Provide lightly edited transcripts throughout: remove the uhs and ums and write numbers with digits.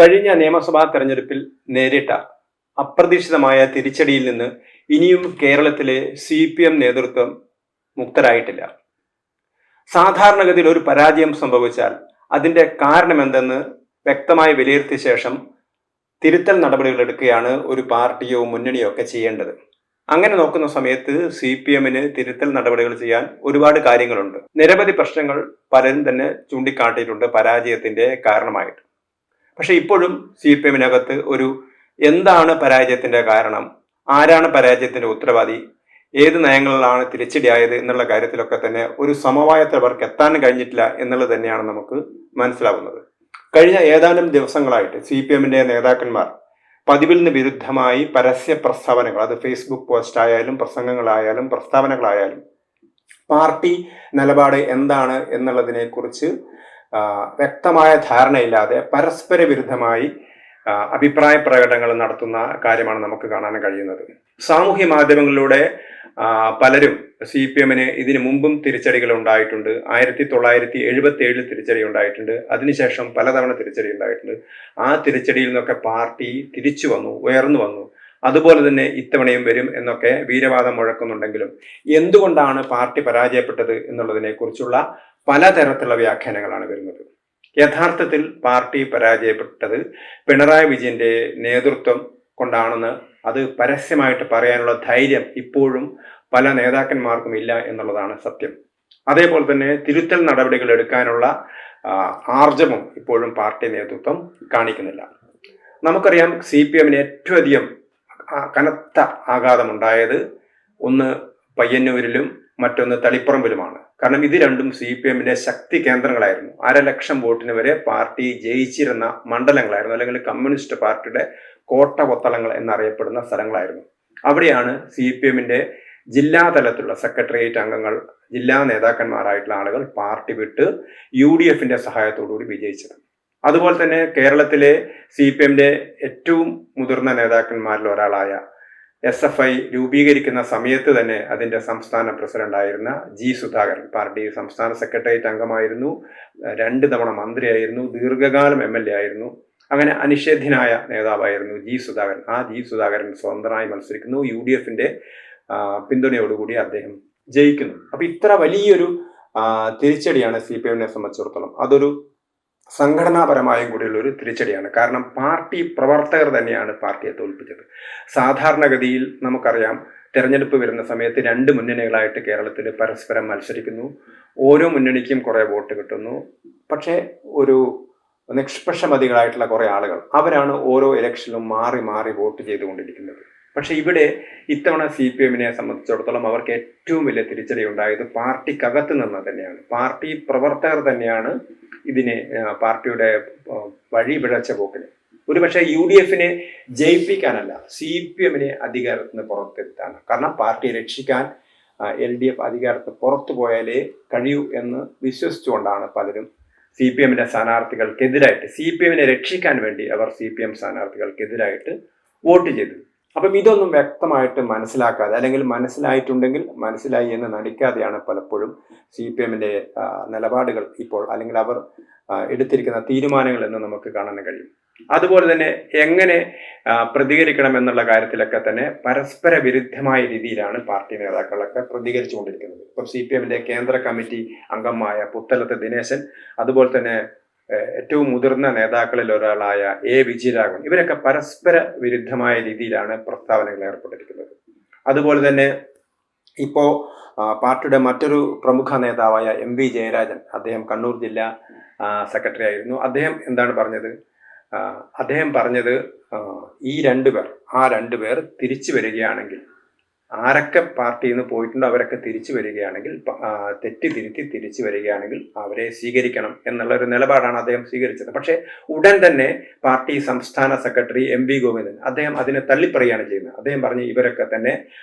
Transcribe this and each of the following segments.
കഴിഞ്ഞ നിയമസഭാ തെരഞ്ഞെടുപ്പിൽ നേരിട്ട അപ്രതീക്ഷിതമായ തിരിച്ചടിയിൽ നിന്ന് ഇനിയും കേരളത്തിലെ CPM നേതൃത്വം മുക്തരായിട്ടില്ല. സാധാരണഗതിയിൽ ഒരു പരാജയം സംഭവിച്ചാൽ അതിന്റെ കാരണമെന്തെന്ന് വ്യക്തമായി വിലയിരുത്തിയ ശേഷം തിരുത്തൽ നടപടികൾ എടുക്കുകയാണ് ഒരു പാർട്ടിയോ മുന്നണിയോ ഒക്കെ ചെയ്യേണ്ടത്. അങ്ങനെ നോക്കുന്ന സമയത്ത് CPMന് തിരുത്തൽ നടപടികൾ ചെയ്യാൻ ഒരുപാട് കാര്യങ്ങളുണ്ട്. നിരവധി പ്രശ്നങ്ങൾ പലരും തന്നെ ചൂണ്ടിക്കാട്ടിയിട്ടുണ്ട് പരാജയത്തിന്റെ കാരണമായിട്ട്. പക്ഷെ ഇപ്പോഴും CPMനകത്ത് എന്താണ് പരാജയത്തിന്റെ കാരണം, ആരാണ് പരാജയത്തിന്റെ ഉത്തരവാദി, ഏത് നയങ്ങളിലാണ് തിരിച്ചടിയായത് എന്നുള്ള കാര്യത്തിലൊക്കെ തന്നെ ഒരു സമവായത്തിൽ അവർക്ക് എത്താൻ കഴിഞ്ഞിട്ടില്ല എന്നുള്ളത് തന്നെയാണ് നമുക്ക് മനസ്സിലാവുന്നത്. കഴിഞ്ഞ ഏതാനും ദിവസങ്ങളായിട്ട് CPMന്റെ നേതാക്കന്മാർ പതിവിന് വിരുദ്ധമായി പരസ്യ പ്രസ്താവനകൾ, അത് ഫേസ്ബുക്ക് പോസ്റ്റ് ആയാലും പ്രസംഗങ്ങളായാലും പ്രസ്താവനകളായാലും പാർട്ടി നിലപാട് എന്താണ് എന്നുള്ളതിനെ കുറിച്ച് വ്യക്തമായ ധാരണയില്ലാതെ പരസ്പര വിരുദ്ധമായി അഭിപ്രായ പ്രകടനങ്ങൾ നടത്തുന്ന കാര്യമാണ് നമുക്ക് കാണാൻ കഴിയുന്നത്. സാമൂഹ്യ മാധ്യമങ്ങളിലൂടെ പലരും CPMന് ഇതിനു മുമ്പും തിരിച്ചടികൾ ഉണ്ടായിട്ടുണ്ട്. 1977 തിരിച്ചടി ഉണ്ടായിട്ടുണ്ട്. അതിനുശേഷം പലതവണ തിരിച്ചടി ഉണ്ടായിട്ടുണ്ട്. ആ തിരിച്ചടിയിൽ നിന്നൊക്കെ പാർട്ടി തിരിച്ചു വന്നു, ഉയർന്നു വന്നു. അതുപോലെ തന്നെ ഇത്തവണയും വരും എന്നൊക്കെ വീരവാദം മുഴക്കുന്നുണ്ടെങ്കിലും എന്തുകൊണ്ടാണ് പാർട്ടി പരാജയപ്പെട്ടത് എന്നുള്ളതിനെ കുറിച്ചുള്ള പലതരത്തിലുള്ള വ്യാഖ്യാനങ്ങളാണ് വരുന്നത്. യഥാർത്ഥത്തിൽ പാർട്ടി പരാജയപ്പെട്ടത് പിണറായി വിജയന്റെ നേതൃത്വം കൊണ്ടാണെന്ന് അത് പരസ്യമായിട്ട് പറയാനുള്ള ധൈര്യം ഇപ്പോഴും പല നേതാക്കന്മാർക്കും ഇല്ല എന്നുള്ളതാണ് സത്യം. അതേപോലെ തന്നെ തിരുത്തൽ നടപടികൾ എടുക്കാനുള്ള ആർജവം ഇപ്പോഴും പാർട്ടി നേതൃത്വം കാണിക്കുന്നില്ല. നമുക്കറിയാം CPMന് ഏറ്റവും അധികം കനത്ത ആഘാതമുണ്ടായത് ഒന്ന് പയ്യന്നൂരിലും മറ്റൊന്ന് തളിപ്പറമ്പിലുമാണ്. കാരണം ഇത് രണ്ടും CPMന്റെ ശക്തി കേന്ദ്രങ്ങളായിരുന്നു. 1,00,000 വോട്ടിന് വരെ പാർട്ടി ജയിച്ചിരുന്ന മണ്ഡലങ്ങളായിരുന്നു, അല്ലെങ്കിൽ കമ്മ്യൂണിസ്റ്റ് പാർട്ടിയുടെ കോട്ട കൊത്തളങ്ങൾ എന്നറിയപ്പെടുന്ന സ്ഥലങ്ങളായിരുന്നു. അവിടെയാണ് CPMന്റെ ജില്ലാ തലത്തിലുള്ള സെക്രട്ടേറിയറ്റ് അംഗങ്ങൾ, ജില്ലാ നേതാക്കന്മാരായിട്ടുള്ള ആളുകൾ പാർട്ടി വിട്ട് UDFന്റെ സഹായത്തോടുകൂടി വിജയിച്ചത്. അതുപോലെ തന്നെ കേരളത്തിലെ CPMന്റെ ഏറ്റവും മുതിർന്ന നേതാക്കന്മാരിൽ ഒരാളായ SFI രൂപീകരിക്കുന്ന സമയത്ത് തന്നെ അതിന്റെ സംസ്ഥാന പ്രസിഡന്റായിരുന്ന G. സുധാകരൻ പാർട്ടി സംസ്ഥാന സെക്രട്ടേറിയറ്റ് അംഗമായിരുന്നു, 2 തവണ മന്ത്രിയായിരുന്നു, ദീർഘകാലം MLA ആയിരുന്നു. അങ്ങനെ അനിഷേധ്യനായ നേതാവായിരുന്നു G. സുധാകരൻ. ആ G. സുധാകരൻ സ്വതന്ത്രമായി മത്സരിക്കുന്നു. UDFന്റെ പിന്തുണയോടുകൂടി അദ്ദേഹം ജയിക്കുന്നു. അപ്പൊ ഇത്ര വലിയൊരു തിരിച്ചടിയാണ് CPMനെ സംബന്ധിച്ചിടത്തോളം. അതൊരു സംഘടനാപരമായും കൂടിയുള്ള ഒരു തിരിച്ചടിയാണ്. കാരണം പാർട്ടി പ്രവർത്തകർ തന്നെയാണ് പാർട്ടിയെ തോൽപ്പിച്ചത്. സാധാരണഗതിയിൽ നമുക്കറിയാം, തെരഞ്ഞെടുപ്പ് വരുന്ന സമയത്ത് 2 മുന്നണികളായിട്ട് കേരളത്തിൽ പരസ്പരം മത്സരിക്കുന്നു. ഓരോ മുന്നണിക്കും കുറെ വോട്ട് കിട്ടുന്നു. പക്ഷേ ഒരു നിഷ്പക്ഷമതികളായിട്ടുള്ള കുറെ ആളുകൾ അവരാണ് ഓരോ ഇലക്ഷനിലും മാറി മാറി വോട്ട് ചെയ്തുകൊണ്ടിരിക്കുന്നത്. പക്ഷെ ഇവിടെ ഇത്തവണ CPMനെ സംബന്ധിച്ചിടത്തോളം അവർക്ക് ഏറ്റവും വലിയ തിരിച്ചടി ഉണ്ടായത് പാർട്ടിക്കകത്ത് നിന്ന് തന്നെയാണ്. പാർട്ടി പ്രവർത്തകർ തന്നെയാണ് ഇതിനെ പാർട്ടിയുടെ വഴി പിഴച്ച പോക്കിന് ഒരുപക്ഷെ UDFനെ ജയിപ്പിക്കാനല്ല, CPMനെ അധികാരത്തിൽ നിന്ന് പുറത്തെടുത്താണ്. കാരണം പാർട്ടിയെ രക്ഷിക്കാൻ LDF അധികാരത്തിൽ പുറത്തു പോയാലേ കഴിയൂ എന്ന് വിശ്വസിച്ചുകൊണ്ടാണ് പലരും CPMന്റെ സ്ഥാനാർത്ഥികൾക്കെതിരായിട്ട്, CPMനെ രക്ഷിക്കാൻ വേണ്ടി അവർ CPM സ്ഥാനാർത്ഥികൾക്കെതിരായിട്ട് വോട്ട് ചെയ്തു. അപ്പം ഇതൊന്നും വ്യക്തമായിട്ട് മനസ്സിലാക്കാതെ, അല്ലെങ്കിൽ മനസ്സിലായിട്ടുണ്ടെങ്കിൽ മനസ്സിലായി എന്ന് നടിക്കാതെയാണ് പലപ്പോഴും CPMന്റെ നിലപാടുകൾ ഇപ്പോൾ, അല്ലെങ്കിൽ അവർ എടുത്തിരിക്കുന്ന തീരുമാനങ്ങൾ എന്ന് നമുക്ക് കാണാൻ കഴിയും. അതുപോലെ തന്നെ എങ്ങനെ പ്രതികരിക്കണം എന്നുള്ള കാര്യത്തിലൊക്കെ തന്നെ പരസ്പര വിരുദ്ധമായ രീതിയിലാണ് പാർട്ടി നേതാക്കളൊക്കെ പ്രതികരിച്ചുകൊണ്ടിരിക്കുന്നത്. ഇപ്പം CPMന്റെ കേന്ദ്ര കമ്മിറ്റി അംഗമായ പുത്തലത്ത് ദിനേശൻ, അതുപോലെ തന്നെ ഏറ്റവും മുതിർന്ന നേതാക്കളിൽ ഒരാളായ A. വിജയരാഘവൻ, ഇവരൊക്കെ പരസ്പര വിരുദ്ധമായ രീതിയിലാണ് പ്രസ്താവനകൾ ഏർപ്പെട്ടിരിക്കുന്നത്. അതുപോലെ തന്നെ ഇപ്പോ പാർട്ടിയുടെ മറ്റൊരു പ്രമുഖ നേതാവായ MV ജയരാജൻ, അദ്ദേഹം കണ്ണൂർ ജില്ലാ സെക്രട്ടറി ആയിരുന്നു. അദ്ദേഹം എന്താണ് പറഞ്ഞത്? അദ്ദേഹം പറഞ്ഞത് ഈ 2 പേർ തിരിച്ചു വരികയാണെങ്കിൽ, ആരൊക്കെ പാർട്ടിയിൽ നിന്ന് പോയിട്ടുണ്ടോ അവരൊക്കെ തിരിച്ചു വരികയാണെങ്കിൽ, തെറ്റി തിരുത്തി തിരിച്ചു വരികയാണെങ്കിൽ അവരെ സ്വീകരിക്കണം എന്നുള്ള ഒരു നിലപാടാണ് അദ്ദേഹം സ്വീകരിച്ചത്. പക്ഷെ ഉടൻ തന്നെ പാർട്ടി സംസ്ഥാന സെക്രട്ടറി MV ഗോവിന്ദൻ അദ്ദേഹം അതിനെ തള്ളിപ്പറയാണ് ചെയ്യുന്നത്. അദ്ദേഹം പറഞ്ഞു ഇവരൊക്കെ തന്നെ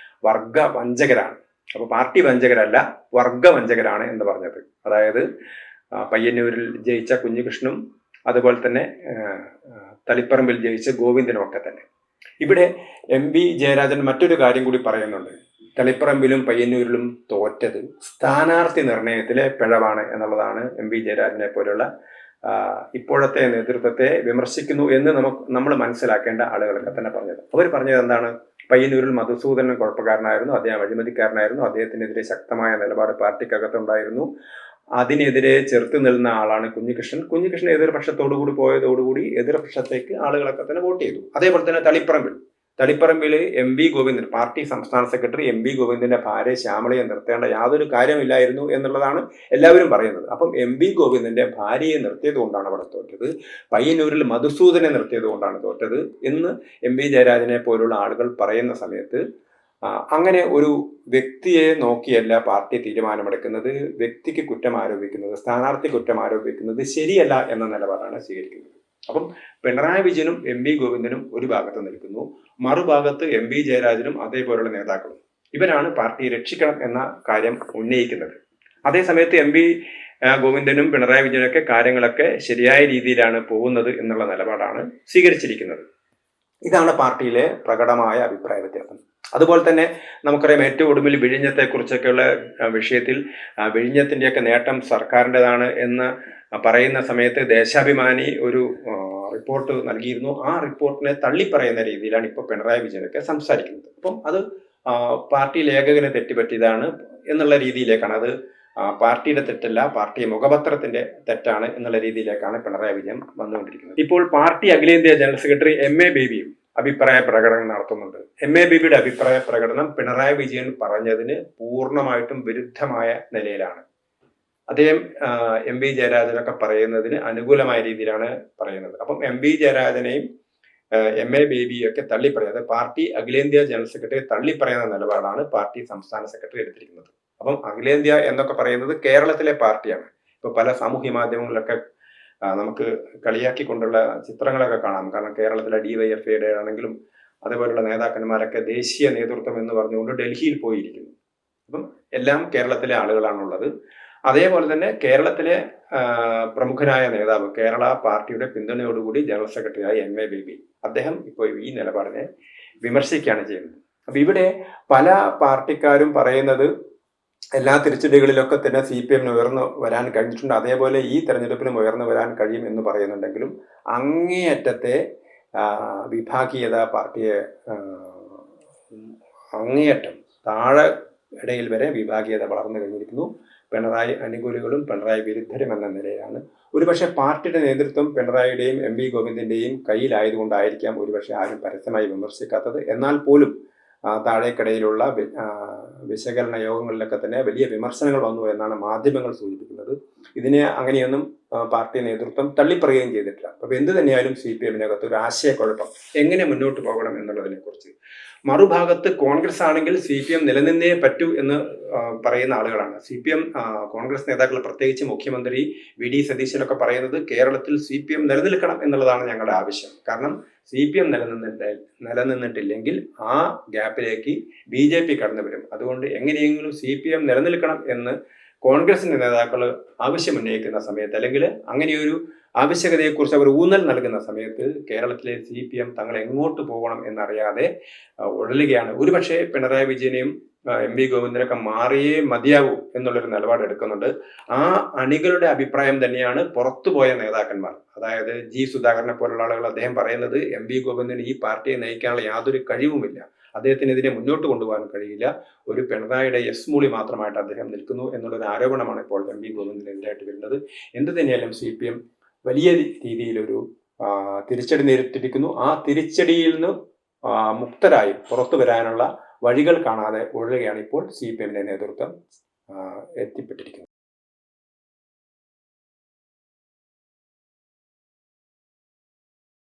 വർഗ വഞ്ചകരാണ്. അപ്പൊ പാർട്ടി വഞ്ചകരല്ല, വർഗ വഞ്ചകരാണ് എന്ന് പറഞ്ഞത്. അതായത് പയ്യന്നൂരിൽ ജയിച്ച കുഞ്ഞികൃഷ്ണനും അതുപോലെ തന്നെ തളിപ്പറമ്പിൽ ജയിച്ച ഗോവിന്ദനും ഒക്കെ തന്നെ. ഇവിടെ MV ജയരാജൻ മറ്റൊരു കാര്യം കൂടി പറയുന്നുണ്ട്. തളിപ്പറമ്പിലും പയ്യന്നൂരിലും തോറ്റത് സ്ഥാനാർത്ഥി നിർണയത്തിലെ പിഴവാണ് എന്നുള്ളതാണ് MV ജയരാജനെ പോലുള്ള ഇപ്പോഴത്തെ നേതൃത്വത്തെ വിമർശിക്കുന്നു എന്ന് നമ്മൾ മനസ്സിലാക്കേണ്ട ആളുകളൊക്കെ തന്നെ പറഞ്ഞത്. അവർ പറഞ്ഞത് എന്താണ്? പയ്യന്നൂരിൽ മധുസൂദനൻ കുഴപ്പക്കാരനായിരുന്നു, അദ്ദേഹം അഴിമതിക്കാരനായിരുന്നു, അദ്ദേഹത്തിനെതിരെ ശക്തമായ നിലപാട് പാർട്ടിക്കകത്തുണ്ടായിരുന്നു, അതിനെതിരെ ചെറുത്തു നിൽക്കുന്ന ആളാണ് കുഞ്ഞികൃഷ്ണൻ എതിർപക്ഷത്തോടുകൂടി പോയതോടുകൂടി എതിർപക്ഷത്തേക്ക് ആളുകളൊക്കെ തന്നെ വോട്ട് ചെയ്തു. അതേപോലെ തന്നെ തളിപ്പറമ്പിൽ MV ഗോവിന്ദൻ, പാർട്ടി സംസ്ഥാന സെക്രട്ടറി MV ഗോവിന്ദന്റെ ഭാര്യ ശ്യാമളയെ നിർത്തേണ്ട യാതൊരു കാര്യമില്ലായിരുന്നു എന്നുള്ളതാണ് എല്ലാവരും പറയുന്നത്. അപ്പം MV ഗോവിന്ദന്റെ ഭാര്യയെ നിർത്തിയത് കൊണ്ടാണ് അവിടെ തോറ്റത്, പയ്യന്നൂരിൽ മധുസൂദനെ നിർത്തിയത് കൊണ്ടാണ് തോറ്റത് എന്ന് MV ജയരാജനെ പോലുള്ള ആളുകൾ പറയുന്ന സമയത്ത് അങ്ങനെ ഒരു വ്യക്തിയെ നോക്കിയല്ല പാർട്ടി തീരുമാനമെടുക്കുന്നത്, വ്യക്തിക്ക് കുറ്റം ആരോപിക്കുന്നത്, സ്ഥാനാർത്ഥി കുറ്റം ആരോപിക്കുന്നത് ശരിയല്ല എന്ന നിലപാടാണ് സ്വീകരിക്കുന്നത്. അപ്പം പിണറായി വിജയനും MV ഗോവിന്ദനും ഒരു ഭാഗത്ത് നിൽക്കുന്നു, മറുഭാഗത്ത് MV ജയരാജനും അതേപോലുള്ള നേതാക്കളും. ഇവരാണ് പാർട്ടിയെ രക്ഷിക്കണം എന്ന കാര്യം ഉന്നയിക്കുന്നത്. അതേസമയത്ത് MV ഗോവിന്ദനും പിണറായി വിജയനൊക്കെ കാര്യങ്ങളൊക്കെ ശരിയായ രീതിയിലാണ് പോകുന്നത് എന്നുള്ള നിലപാടാണ് സ്വീകരിച്ചിരിക്കുന്നത്. ഇതാണ് പാർട്ടിയിലെ പ്രകടമായ അഭിപ്രായ വ്യത്യാസം. അതുപോലെ തന്നെ നമുക്കറിയാം, ഏറ്റവും ഒടുവിൽ വിഴിഞ്ഞത്തെക്കുറിച്ചൊക്കെയുള്ള വിഷയത്തിൽ വിഴിഞ്ഞത്തിൻ്റെയൊക്കെ നേട്ടം സർക്കാരിൻ്റെതാണ് എന്ന് പറയുന്ന സമയത്ത് ദേശാഭിമാനി ഒരു റിപ്പോർട്ട് നൽകിയിരുന്നു. ആ റിപ്പോർട്ടിനെ തള്ളിപ്പറയുന്ന രീതിയിലാണ് ഇപ്പോൾ പിണറായി വിജയനൊക്കെ സംസാരിക്കുന്നത്. അപ്പം അത് പാർട്ടി ലേഖകനെ തെറ്റുപറ്റിയതാണ് എന്നുള്ള രീതിയിലേക്കാണ്, അത് പാർട്ടിയുടെ തെറ്റല്ല, പാർട്ടി മുഖപത്രത്തിന്റെ തെറ്റാണ് എന്നുള്ള രീതിയിലേക്കാണ് പിണറായി വിജയൻ വന്നുകൊണ്ടിരിക്കുന്നത്. ഇപ്പോൾ പാർട്ടി അഖിലേന്ത്യാ ജനറൽ സെക്രട്ടറി MA ബേബിയും അഭിപ്രായ പ്രകടനം നടത്തുന്നുണ്ട്. MA ബേബിയുടെ അഭിപ്രായ പ്രകടനം പിണറായി വിജയൻ പറഞ്ഞതിന് പൂർണ്ണമായിട്ടും വിരുദ്ധമായ നിലയിലാണ്. അദ്ദേഹം MV ജയരാജനൊക്കെ പറയുന്നതിന് അനുകൂലമായ രീതിയിലാണ് പറയുന്നത്. അപ്പം MV ജയരാജനെയും MA ബേബിയൊക്കെ തള്ളിപ്പറയാതെ പാർട്ടി അഖിലേന്ത്യാ ജനറൽ സെക്രട്ടറി തള്ളിപ്പറയുന്ന നിലപാടാണ് പാർട്ടി സംസ്ഥാന സെക്രട്ടറി എടുത്തിരിക്കുന്നത്. അപ്പം അഖിലേന്ത്യാ എന്നൊക്കെ പറയുന്നത് കേരളത്തിലെ പാർട്ടിയാണ്. ഇപ്പൊ പല സാമൂഹ്യ മാധ്യമങ്ങളിലൊക്കെ നമുക്ക് കളിയാക്കിക്കൊണ്ടുള്ള ചിത്രങ്ങളൊക്കെ കാണാം. കാരണം കേരളത്തിലെ DYFIയുടെ ആണെങ്കിലും അതേപോലുള്ള നേതാക്കന്മാരൊക്കെ ദേശീയ നേതൃത്വം എന്ന് പറഞ്ഞുകൊണ്ട് ഡൽഹിയിൽ പോയിരിക്കുന്നു. അപ്പം എല്ലാം കേരളത്തിലെ ആളുകളാണുള്ളത്. അതേപോലെ തന്നെ കേരളത്തിലെ പ്രമുഖനായ നേതാവ്, കേരള പാർട്ടിയുടെ പിന്തുണയോടുകൂടി ജനറൽ സെക്രട്ടറിയായ MA ബേബി, അദ്ദേഹം ഇപ്പോൾ ഈ നിലപാടിനെ വിമർശിക്കുകയാണ് ചെയ്യുന്നത്. അപ്പൊ ഇവിടെ പല പാർട്ടിക്കാരും പറയുന്നത് എല്ലാ തിരിച്ചടികളിലൊക്കെ തന്നെ CPM ഉയർന്നു വരാൻ കഴിഞ്ഞിട്ടുണ്ട്, അതേപോലെ ഈ തെരഞ്ഞെടുപ്പിലും ഉയർന്നു വരാൻ കഴിയും എന്ന് പറയുന്നുണ്ടെങ്കിലും അങ്ങേയറ്റത്തെ വിഭാഗീയത പാർട്ടിയെ അങ്ങേയറ്റം താഴെ ഇടയിൽ വരെ വിഭാഗീയത വളർന്നു കഴിഞ്ഞിരിക്കുന്നു. പിണറായി അനുകൂലികളും പിണറായി വിരുദ്ധരും എന്ന നിലയിലാണ്. ഒരുപക്ഷെ പാർട്ടിയുടെ നേതൃത്വം പിണറായിയുടെയും MV ഗോവിന്ദന്റെയും കയ്യിലായതുകൊണ്ടായിരിക്കാം ഒരുപക്ഷെ ആരും പരസ്യമായി വിമർശിക്കാത്തത്. എന്നാൽ പോലും താഴേക്കിടയിലുള്ള വിശകലന യോഗങ്ങളിലൊക്കെ തന്നെ വലിയ വിമർശനങ്ങൾ വന്നു എന്നാണ് മാധ്യമങ്ങൾ സൂചിപ്പിക്കുന്നത്. ഇതിനെ അങ്ങനെയൊന്നും പാർട്ടി നേതൃത്വം തള്ളിപ്പറയുകയും ചെയ്തിട്ടില്ല. അപ്പോൾ എന്ത് തന്നെയായാലും CPM-നകത്ത് ഒരു ആശയക്കുഴപ്പം, എങ്ങനെ മുന്നോട്ട് പോകണം എന്നുള്ളതിനെ കുറിച്ച്. മറുഭാഗത്ത് കോൺഗ്രസ് ആണെങ്കിൽ CPM നിലനിന്നേ പറ്റൂ എന്ന് പറയുന്ന ആളുകളാണ്. CPM കോൺഗ്രസ് നേതാക്കൾ, പ്രത്യേകിച്ച് മുഖ്യമന്ത്രി VD സതീശനൊക്കെ പറയുന്നത് കേരളത്തിൽ CPM നിലനിൽക്കണം എന്നുള്ളതാണ് ഞങ്ങളുടെ ആവശ്യം. കാരണം CPM നിലനിന്നിട്ടില്ലെങ്കിൽ ആ ഗ്യാപ്പിലേക്ക് BJP കടന്നു വരും. അതുകൊണ്ട് എങ്ങനെയെങ്കിലും CPM നിലനിൽക്കണം എന്ന് കോൺഗ്രസിന്റെ നേതാക്കൾ ആവശ്യമുന്നയിക്കുന്ന സമയത്ത്, അല്ലെങ്കിൽ അങ്ങനെയൊരു ആവശ്യകതയെക്കുറിച്ച് അവർ ഊന്നൽ നൽകുന്ന സമയത്ത് കേരളത്തിലെ CPM തങ്ങൾ എങ്ങോട്ട് പോകണം എന്നറിയാതെ ഉഴലുകയാണ്. ഒരുപക്ഷെ പിണറായി വിജയനെയും MV ഗോവിന്ദനൊക്കെ മാറിയേ മതിയാവൂ എന്നുള്ളൊരു നിലപാട് എടുക്കുന്നുണ്ട്. ആ അണികളുടെ അഭിപ്രായം തന്നെയാണ് പുറത്തുപോയ നേതാക്കന്മാർ, അതായത് G സുധാകരനെ പോലുള്ള ആളുകൾ. അദ്ദേഹം പറയുന്നത് MV ഗോവിന്ദന് ഈ പാർട്ടിയെ നയിക്കാനുള്ള യാതൊരു കഴിവുമില്ല, അദ്ദേഹത്തിന് ഇതിനെ മുന്നോട്ട് കൊണ്ടുപോകാൻ കഴിയില്ല, ഒരു പിണറായിയുടെ മൂളി മാത്രമായിട്ട് അദ്ദേഹം നിൽക്കുന്നു എന്നുള്ളൊരു ആരോപണമാണ് ഇപ്പോൾ MV ഗോവിന്ദനെതിരായിട്ട് വരുന്നത്. എന്ത് തന്നെയാലും CPM വലിയ രീതിയിലൊരു തിരിച്ചടി നേരിട്ടിരിക്കുന്നു. ആ തിരിച്ചടിയിൽ നിന്ന് മുക്തരായി പുറത്തു വരാനുള്ള വഴികൾ കാണാതെ ഉഴലുകയാണ് ഇപ്പോൾ CPM-ന്റെ നേതൃത്വം എത്തിപ്പെട്ടിരിക്കുന്നത്.